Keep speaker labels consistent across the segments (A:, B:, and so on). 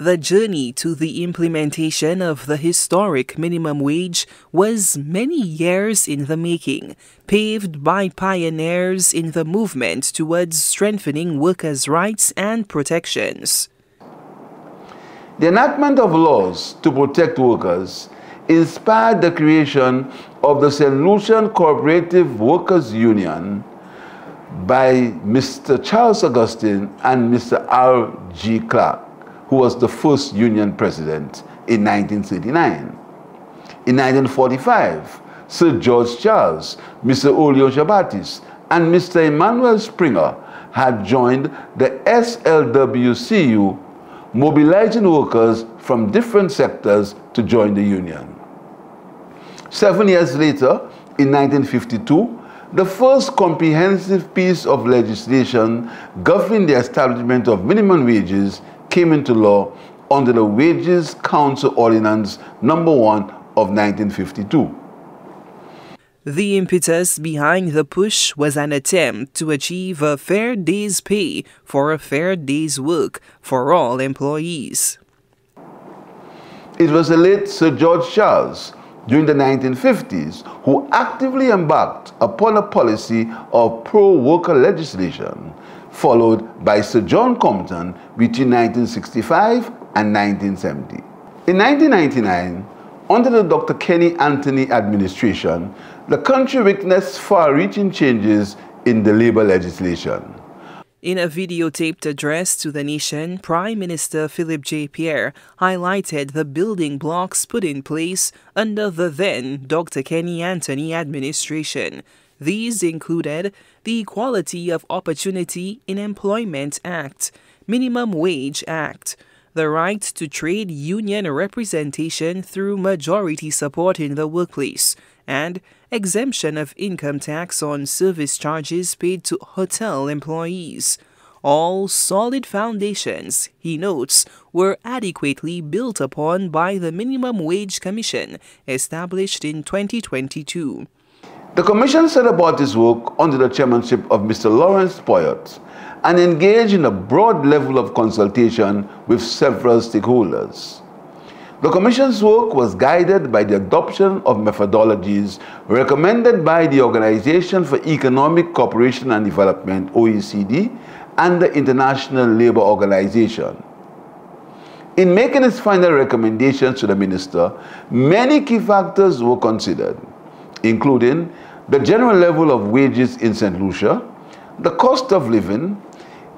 A: The journey to the implementation of the historic minimum wage was many years in the making, paved by pioneers in the movement towards strengthening workers' rights and protections.
B: The enactment of laws to protect workers inspired the creation of the St. Lucian Cooperative Workers Union by Mr. Charles Augustine and Mr. R.G. Clark, who was the first union president in 1939. In 1945, Sir George Charles, Mr. Olio Shabatis, and Mr. Emmanuel Springer had joined the SLWCU, mobilizing workers from different sectors to join the union. 7 years later, in 1952, the first comprehensive piece of legislation governing the establishment of minimum wages came into law under the Wages Council Ordinance No. 1 of 1952.
A: The impetus behind the push was an attempt to achieve a fair day's pay for a fair day's work for all employees.
B: It was the late Sir George Charles, during the 1950s, who actively embarked upon a policy of pro-worker legislation, followed by Sir John Compton between 1965 and 1970. In 1999, under the Dr. Kenny Anthony administration, the country witnessed far-reaching changes in the labor legislation.
A: In a videotaped address to the nation, Prime Minister Philip J Pierre highlighted the building blocks put in place under the then Dr. Kenny Anthony administration. These included the Equality of Opportunity in Employment Act, Minimum Wage Act, the right to trade union representation through majority support in the workplace, and exemption of income tax on service charges paid to hotel employees. All solid foundations, he notes, were adequately built upon by the Minimum Wage Commission, established in 2022.
B: The Commission set about its work under the chairmanship of Mr. Lawrence Poyot and engaged in a broad level of consultation with several stakeholders. The Commission's work was guided by the adoption of methodologies recommended by the Organization for Economic Cooperation and Development, OECD, and the International Labour Organization. In making its final recommendations to the Minister, many key factors were considered, including the general level of wages in St. Lucia, the cost of living,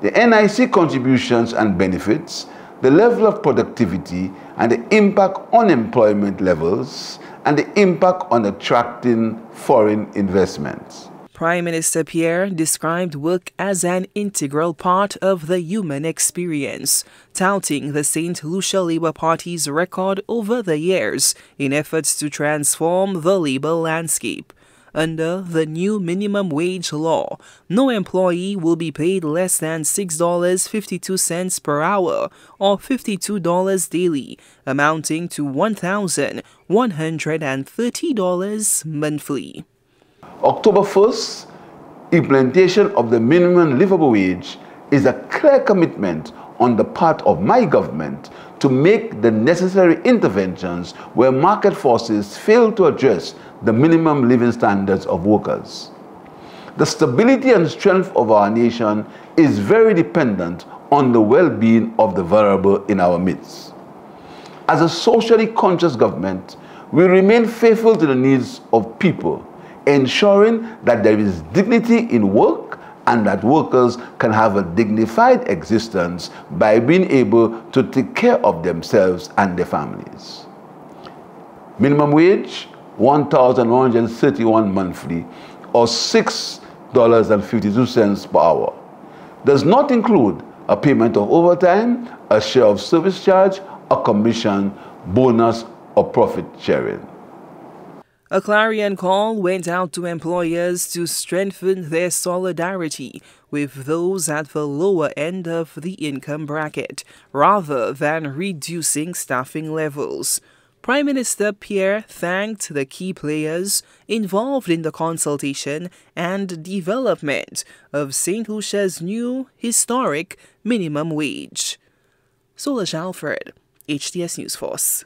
B: the NIC contributions and benefits, the level of productivity and the impact on employment levels, and the impact on attracting foreign investments.
A: Prime Minister Pierre described work as an integral part of the human experience, touting the St. Lucia Labour Party's record over the years in efforts to transform the labour landscape. Under the new minimum wage law, no employee will be paid less than $6.52 per hour or $52 daily, amounting to $1,130 monthly.
B: October 1st, implementation of the minimum livable wage is a clear commitment on the part of my government to make the necessary interventions where market forces fail to address the minimum living standards of workers. The stability and strength of our nation is very dependent on the well-being of the vulnerable in our midst. As a socially conscious government, we remain faithful to the needs of people, ensuring that there is dignity in work and that workers can have a dignified existence by being able to take care of themselves and their families. Minimum wage, $1,131 monthly, or $6.52 per hour. Does not include a payment of overtime, a share of service charge, a commission, bonus, or profit sharing.
A: A clarion call went out to employers to strengthen their solidarity with those at the lower end of the income bracket, rather than reducing staffing levels. Prime Minister Pierre thanked the key players involved in the consultation and development of St. Lucia's new historic minimum wage. Solange Alfred, HTS News Force.